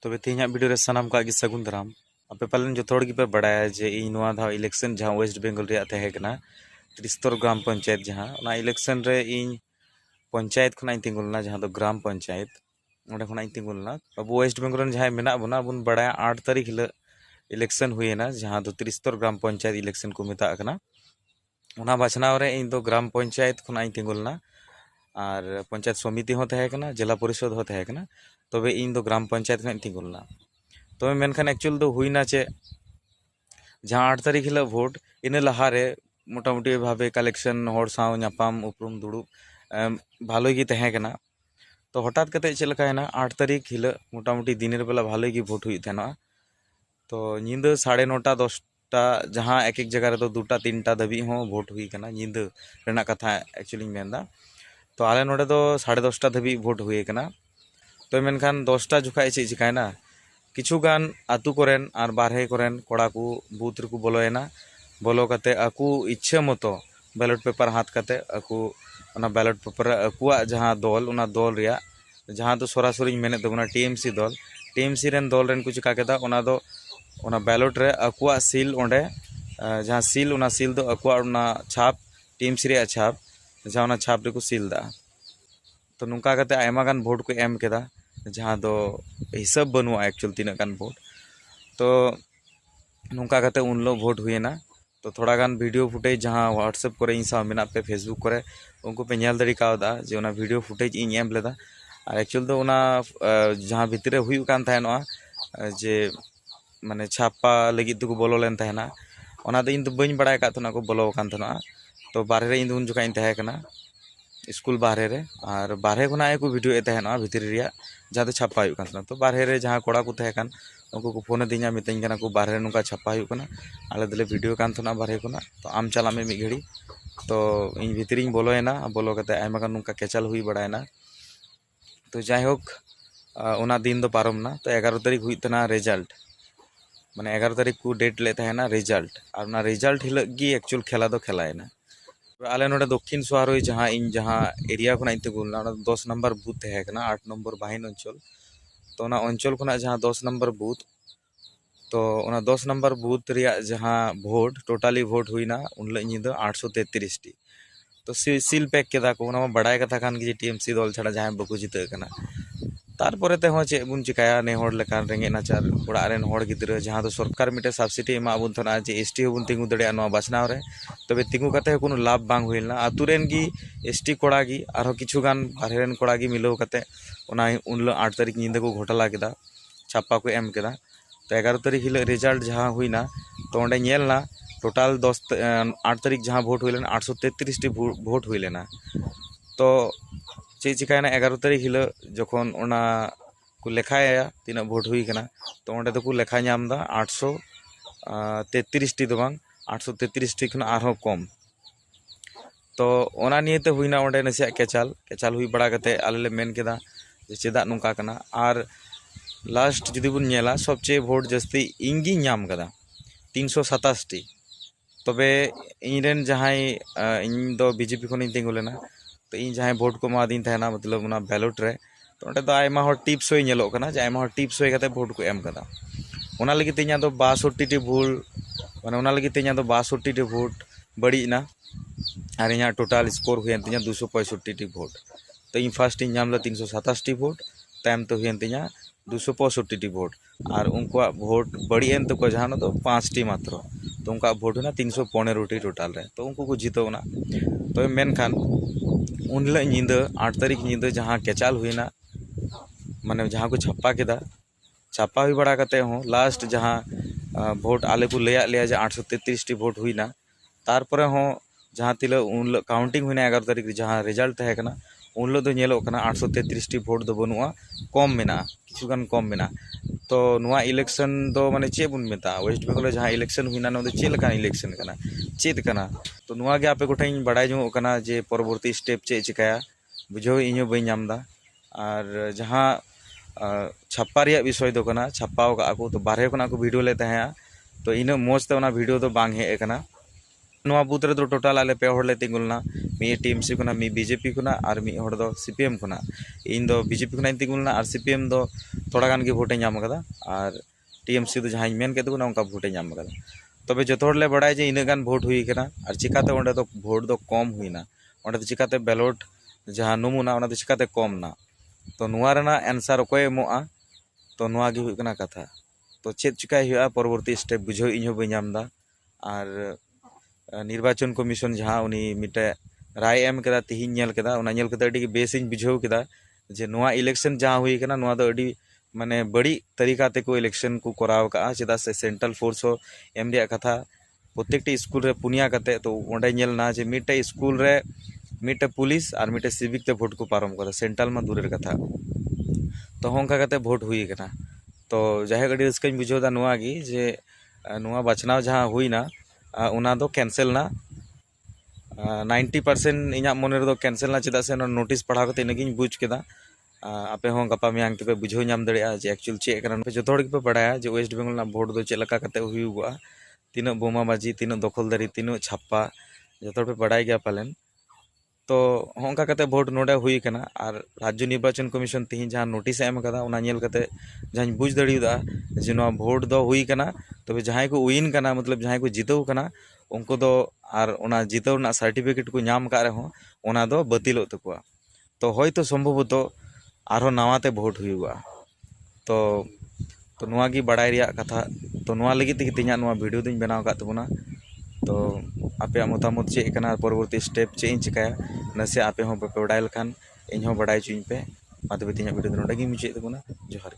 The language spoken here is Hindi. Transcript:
तबे तेहना वीडियो रे सानाम का सगुन दाराम आपे पालन जो थोड़ पे बड़ाया जे इन नोआ धा इलेक्शन जहां वेस्ट बेंगल रे तहे कना त्रिस्तर ग्राम पंचायत जहां ओना इलेक्शन रे इन पंचायत खना तिंगुलना जहां दो ग्राम पंचायत ओंडे खना तिंगुलना अब वेस्ट बेंगल रन जहां मेना बना बुन बड़ाया 8 तारीख हिल इलेक्शन हुएना जहां दो त्रिस्तर ग्राम पंचायत इलेक्शन को मेता कना ओना बाछनाव रे इन दो ग्राम पंचायत खना तिंगुलना और पंचायत समिति हो तहे कना जिला परिषद हो तहे कना तबे इन दो ग्राम पंचायत खना तिंगुलना तबे मेनखान एक्चुअल दो हुईना चे जहां 8 तारीख हिल भोट इन लहारे मोटामुटी भावे कलेक्शन होड़ साव नापाम उपरुम दुड़ुब भालोई गी तहे कना तो हठात कते चेल लकायना 8 तारीख हिल मोटामुटी दिनेर बेला भालोई गी भोट हुई थेना तो नींद 9:30 10टा जहां एक एक जगह रे तो 2टा 3टा दबी हो भोट हुई कना नींद रेना कथा एक्चुअली मेनदा तो आले नोडे दो 10:30 दबी भोट हुई कना तो मेनखान 10टा जुखा चे चिकायना किछु गान आतु कोरेन और बारहे कोरेन कोड़ा को बूथ रे को बोलोयना बोलो कते आकु इच्छा मतो बैलेट पेपर हाथ कते आकु ओना बैलेट पेपर आकुआ जहां दल ओना दल रिया जहां तो सरासरी मेने दबना टीएमसी रेन दल रेन को चिका केदा ओना दो ओना बैलेट रे आकुआ सील ओंडे जहां सील ओना सील दो आकुआ ओना छाप टीएमसी रे छाप जहां ओना छाप रे को सील दा तो नुका कते आयमा गान भोट को एम केदा जहां दो हिसाब बनुआ एक्चुअल तीना गान भोट तो नुका कते उनलो भोट हुएना तो थोड़ा गान वीडियो फुटेज जहां व्हाट्सएप करे इन सा मेना पे फेसबुक करे उनको पे नेल दरी कावदा जे ओना वीडियो फुटेज इन एम लेदा और एक्चुअल दो ओना जहां भितरे हुई कान थायनोआ जे माने छापा लगी तो को बोलो लेन थायना ओना दो इन तो बኝ बड़ाय का थना को बोलो कान थना तो बाहरे रे इन उन जुका इन तहे कना स्कूल बाहरे रे और बाहरे खना को वीडियो ए तहना भितरी रिया जहां छापा हुई कान तो बाहरे रे जहां कोड़ा को तहे कान उनको को फोन दिया मितኝ कना को बाहरे नुका छापा हुई कना आले दले वीडियो कान थना बाहरे कोना तो आम चला में मी घड़ी तो इन भितरी बोलोयना बोलो कते आयमा गान नुका केचल हुई बड़ायना तो जाय होक ओना दिन दो पारमना तो 11 तारीख हुई तना रिजल्ट माने 11 तारीख को डेट ले तहना रिजल्ट और ना रिजल्ट हिल गी एक्चुअल खेला दो खेलायना आले नोडे दक्षिण सोहारोई जहां इन जहां एरिया खना इते गुलना 10 नंबर बूथ है कना 8 नंबर बाहिन अंचल तो ओना अंचल खना जहां 10 नंबर बूथ तो ओना 10 नंबर बूथ रिया जहां भोट टोटली भोट हुईना उनले निदा 833 टी तो सील पैक केदा को ओना बड़ाय कथा खान कि टीएमसी दल छाड़ा जहां बकु जिते कना तारपरे ते हो चे बुन चिकाया ने होड़ लेकान रेंगे नाचार ओड़ा रेन होड़ गिद्रा जहां तो सरकार मिटे सब्सिडी एमा बुन थना जे एसटी हो बुन तिंगु दड़िया नो बाछनाव रे तबे तिंगु कते कोनो लाभ बांग हुइलना आतु रेन गी एसटी कोड़ा गी आरो किछु गान बाहरे रेन कोड़ा गी मिलो कते ओना उनलो 8 तारीख निंदा को घोटाला केदा छापा को एम केदा तो 11 तारीख हिल रिजल्ट जहां हुइना तो ओंडे नेलना टोटल 8 तारीख जहां भोट हुइलेना 833 टी भोट हुइलेना तो चे चिकायना 11 तारीख हिल जखन ओना को लेखाया तीना भोट हुई कना तो ओंडे तो को लेखा नामदा 833 टी दो बांग 833 टी खना आरो कम तो ओना नियते हुईना ओंडे नसिया केचाल हुई बड़ा कते आले ले मेन केदा जे चेदा नुका कना और लास्ट जुदी बुन नेला सबचे भोट जस्ती इंगी नाम कदा 327 टी तबे इनरेन जहां इन दो बीजेपी खनि तिंगुलेना तो इन जहां भोट को मादीन थाना मतलब उना बैलेट रे तो ओंडे दो आयमा हो टिप्स होय नेलो कना जे आयमा हो टिप्स होय कते भोट को एम कदा ओना लगी तिnya दो 62 टी भूल माने ओना लगी तिnya दो 62 टी भोट बड़ी ना और इना टोटल स्कोर हुयन तिnya 265 टी भोट तो इन फर्स्ट इन नाम ला 327 टी भोट टाइम तो हुयन तिnya 265 टी भोट और उनका भोट बड़ी एन तो को जहां तो 5 टी मात्र तो उनका भोट ना 315 टी टोटल रे तो उनको को जीतोना तो मेनखान उनले निंदा 8 तारीख निंदा जहां केचाल हुईना माने जहां को छापा केदा छापा हुई बड़ा कते हो लास्ट जहां भोट आले को लेया लिया जे 833 टी भोट हुईना तारपरे हो जहां तिला उन काउंटिंग हुईना 11 तारीख जहां रिजल्ट है कना उनलो दो नेलो कना 833 टी भोट दो बनुआ कम मेना किछु गान कम मेना तो नुआ इलेक्शन दो माने चे बुन मेता वेस्ट बेंगल जहां इलेक्शन हुईना नो चे लका इलेक्शन कना चेत कना तो नुआ गे आपे गोठाई बड़ाय जो कना जे परवर्ती स्टेप चे चिकाया बुझो इñो बई नामदा और जहां छापा रिया विषय दो कना छापाव का को तो बारहे कना को वीडियो ले तहया तो इना मोज ते ओना वीडियो दो बांग हे कना नवा बूथ रे तो टोटल आले पे होड़ ले तिंगुलना मी टीएमसी खुना मी बीजेपी खुना और मी होड़ दो सीपीएम खुना इन दो बीजेपी खुना तिंगुलना और सीपीएम दो थोड़ा गान के वोटे नाम कदा और टीएमसी दो जहां मेन के उनका वोटे नाम कदा तबे जो ले बड़ा जे इन गान वोट हुई कना और चिकाते ओंडे तो वोट दो कम हुईना ओंडे तो चिकाते बैलेट जहां नमुना ओना तो चिकाते कम ना तो नुआ रेना आंसर ओकोय एमोआ तो नुआ गे हुई कना कथा तो चेत चिकाय हुआ परवर्ती स्टेप बुझो इन बई नामदा और निर्वाचन कमिशन जहां उनी मिटे राय एम केदा तिहिन नेल केदा ओना नेल केदा अडी बेसिन बुझाव केदा जे नुआ इलेक्शन जहां हुई कना नुआ दो अडी माने बड़ी तरीका ते को इलेक्शन को कराव का चेदा से सेंट्रल फोर्स हो एम रिया कथा प्रत्येकटी स्कूल रे पुनिया कते तो ओंडे नेलना जे मिटे स्कूल रे मिटे पुलिस और मिटे सिविक ते वोट को पारम कदा सेंट्रल मा दूरेर कथा तो होंका कते वोट हुई कना तो जाहे गडी रस्कन बुझावदा नुआ गी जे नुआ बचनाव जहां हुईना उना दो कैंसिल ना 90% इना मन रे दो कैंसिल ना चेदा से नोटिस पढ़ाव कते इनगिन बुझ केदा आपे हों गपा मियांग पे बुझो नाम दड़िया जे एक्चुअल चे कना जो थोड़ के बड़ाया जे वेस्ट बेंगल ना वोट दो चे लका कते हुयुगा तीन बोमाबाजी तीन दखलदारी तीन छापा जो थोड़ पे बड़ाई गया पालन तो होंका कते वोट नोडे हुई कना और राज्य निर्वाचन कमिशन तिहिन जहां नोटिस एम कदा उना नेल कते जहां बुझ दड़ियुदा जे नो वोट दो हुई कना तबे जहां को विन कना मतलब जहां को जितव कना उनको दो और उना जितव ना सर्टिफिकेट को नाम का रहो उना दो बतिलो तकुआ तो होयतो संभवतो आरो नवाते वोट हुआ तो तो नुआ गी बड़ाई रिया कथा तो नुआ लगी ते तिना नुआ वीडियो दिन बनाव का तबना तो आपे मतामत चे कना परवर्ती स्टेप चे इन चिकाया नसे आपे हो बड़ाई लखान इन हो बड़ाई चुइन पे मा तबे तिना वीडियो नोडे गी मुचे तबना जोहार।